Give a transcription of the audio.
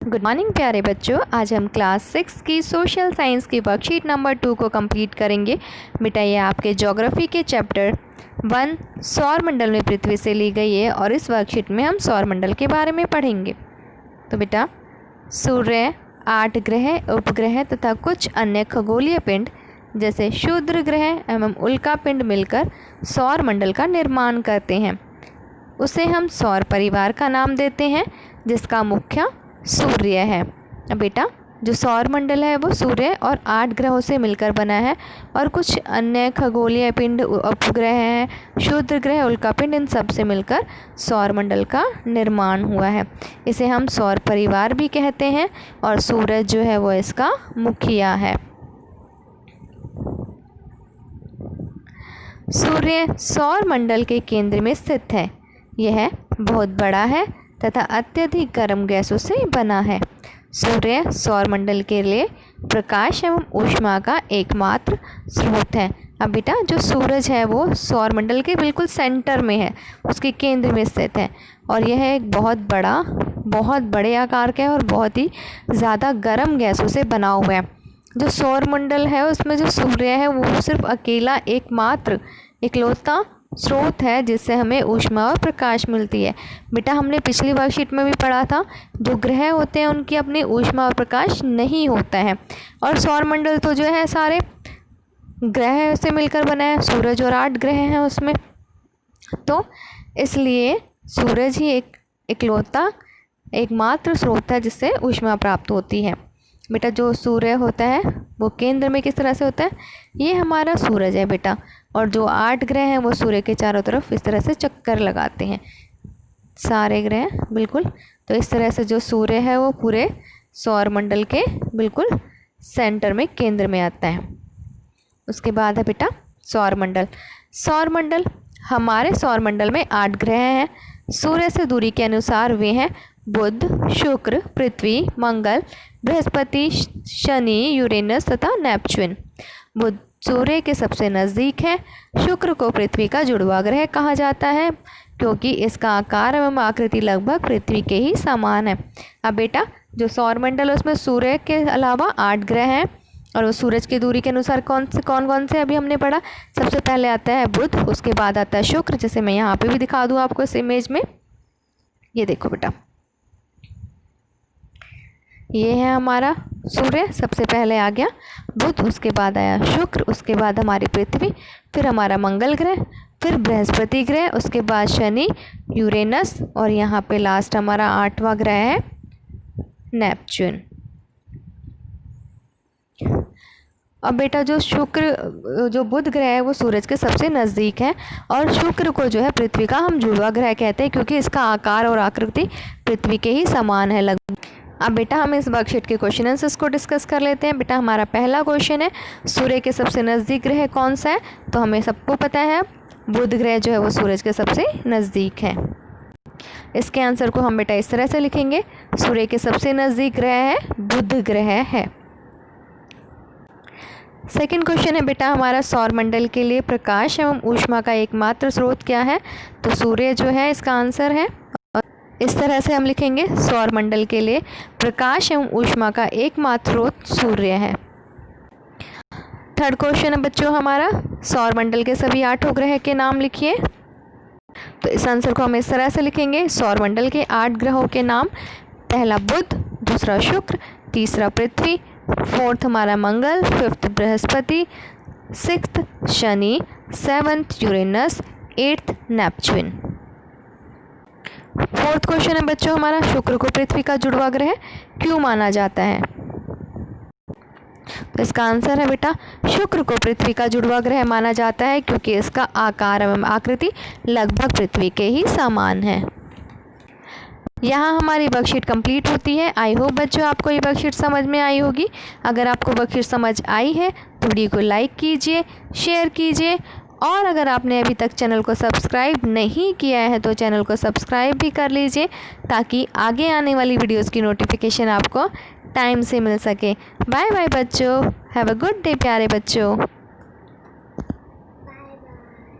Good morning प्यारे बच्चों। आज हम क्लास 6 की सोशल साइंस की वर्कशीट नंबर 2 को कंप्लीट करेंगे। बेटा ये आपके ज्योग्राफी के चैप्टर 1 सौर मंडल में पृथ्वी से ली गई है और इस वर्कशीट में हम सौर मंडल के बारे में पढ़ेंगे। तो बेटा सूर्य, 8 ग्रह, उपग्रह तथा कुछ अन्य खगोलीय पिंड जैसे क्षुद्र ग्रह एवं उल्का पिंड मिलकर सौर मंडल का निर्माण करते हैं। उसे हम सौर परिवार का नाम देते हैं जिसका मुख्य सूर्य है। अब बेटा जो सौर मंडल है वो सूर्य और 8 ग्रहों से मिलकर बना है और कुछ अन्य खगोलीय पिंड, उपग्रह हैं, क्षुद्र ग्रह, उल्का पिंड, इन सब से मिलकर सौर मंडल का निर्माण हुआ है। इसे हम सौर परिवार भी कहते हैं और सूरज जो है वो इसका मुखिया है। सूर्य सौर मंडल के केंद्र में स्थित है। यह बहुत बड़ा है तथा अत्यधिक गर्म गैसों से बना है। सूर्य सौर मंडल के लिए प्रकाश एवं ऊष्मा का एकमात्र स्रोत है। अब बेटा जो सूरज है वो सौर मंडल के बिल्कुल सेंटर में है, उसके केंद्र में स्थित है और यह एक बहुत बड़े आकार का है और बहुत ही ज़्यादा गर्म गैसों से बना हुआ है। जो सौर मंडल है उसमें जो सूर्य है वो सिर्फ अकेला एकमात्र इकलौता स्रोत है जिससे हमें ऊष्मा और प्रकाश मिलती है। बेटा हमने पिछली वर्कशीट में भी पढ़ा था जो ग्रह होते हैं उनकी अपनी ऊष्मा और प्रकाश नहीं होता है और सौर मंडल तो जो है सारे ग्रह से मिलकर बना है, सूरज और 8 ग्रह हैं उसमें, तो इसलिए सूरज ही एक इकलौता एकमात्र स्रोत है जिससे ऊष्मा प्राप्त होती है। बेटा जो सूर्य होता है वो केंद्र में किस तरह से होता है, ये हमारा सूरज है बेटा, और जो 8 ग्रह हैं वो सूर्य के चारों तरफ इस तरह से चक्कर लगाते हैं सारे ग्रह बिल्कुल। तो इस तरह से जो सूर्य है वो पूरे सौर मंडल के बिल्कुल सेंटर में, केंद्र में आता है। उसके बाद है बेटा सौर मंडल। सौर मंडल, हमारे सौर मंडल में 8 ग्रह हैं। सूर्य से दूरी के अनुसार वे हैं बुध, शुक्र, पृथ्वी, मंगल, बृहस्पति, शनि, यूरेनस तथा नेपच्यून। बुध सूर्य के सबसे नज़दीक है। शुक्र को पृथ्वी का जुड़वा ग्रह कहा जाता है क्योंकि इसका आकार एवं आकृति लगभग पृथ्वी के ही समान है। अब बेटा जो सौर मंडल है उसमें सूर्य के अलावा 8 ग्रह हैं और वो सूरज की दूरी के अनुसार कौन कौन से अभी हमने पढ़ा। सबसे पहले आता है बुध, उसके बाद आता है शुक्र, जैसे मैं यहाँ पे भी दिखा दूँ आपको इस इमेज में। ये देखो बेटा, ये है हमारा सूर्य, सबसे पहले आ गया बुध, उसके बाद आया शुक्र, उसके बाद हमारी पृथ्वी, फिर हमारा मंगल ग्रह, फिर बृहस्पति ग्रह, उसके बाद शनि, यूरेनस और यहाँ पे लास्ट हमारा 8वां ग्रह है नेपच्यून। अब बेटा जो बुध ग्रह है वो सूरज के सबसे नज़दीक है और शुक्र को जो है पृथ्वी का हम जुड़वा ग्रह कहते हैं क्योंकि इसका आकार और आकृति पृथ्वी के ही समान है लगभग। अब बेटा हम इस वर्कशीट के क्वेश्चन आंसर्स को डिस्कस कर लेते हैं। बेटा हमारा पहला क्वेश्चन है सूर्य के सबसे नज़दीक ग्रह कौन सा है, तो हमें सबको पता है बुध ग्रह जो है वो सूरज के सबसे नज़दीक है। इसके आंसर को हम बेटा इस तरह से लिखेंगे, सूर्य के सबसे नज़दीक ग्रह है बुध ग्रह है। सेकंड क्वेश्चन है बेटा हमारा सौर मंडल के लिए प्रकाश एवं ऊष्मा का एकमात्र स्रोत क्या है, तो सूर्य जो है इसका आंसर है। इस तरह से हम लिखेंगे सौर मंडल के लिए प्रकाश एवं ऊष्मा का एकमात्र स्रोत सूर्य है। थर्ड क्वेश्चन है बच्चों हमारा सौर मंडल के सभी 8 ग्रह के नाम लिखिए, तो इस आंसर को हम इस तरह से लिखेंगे सौर मंडल के 8 ग्रहों के नाम, पहला बुध, दूसरा शुक्र, तीसरा पृथ्वी, 4th हमारा मंगल, 5th Brihaspati, 6th Shani, 7th Uranus, 8th Neptune. 4th question है बच्चों हमारा शुक्र को पृथ्वी का जुड़वा ग्रह क्यों माना जाता है, तो इसका आंसर है बेटा शुक्र को पृथ्वी का जुड़वा ग्रह माना जाता है क्योंकि इसका आकार एवं आकृति लगभग पृथ्वी के ही समान है। यहाँ हमारी वर्कशीट कंप्लीट होती है। आई होप बच्चों आपको ये वर्कशीट समझ में आई होगी। अगर आपको वर्कशीट समझ आई है तो वीडियो को लाइक कीजिए, शेयर कीजिए और अगर आपने अभी तक चैनल को सब्सक्राइब नहीं किया है तो चैनल को सब्सक्राइब भी कर लीजिए ताकि आगे आने वाली वीडियोस की नोटिफिकेशन आपको टाइम से मिल सके। बाय बाय बच्चों, हैव अ गुड डे प्यारे बच्चों।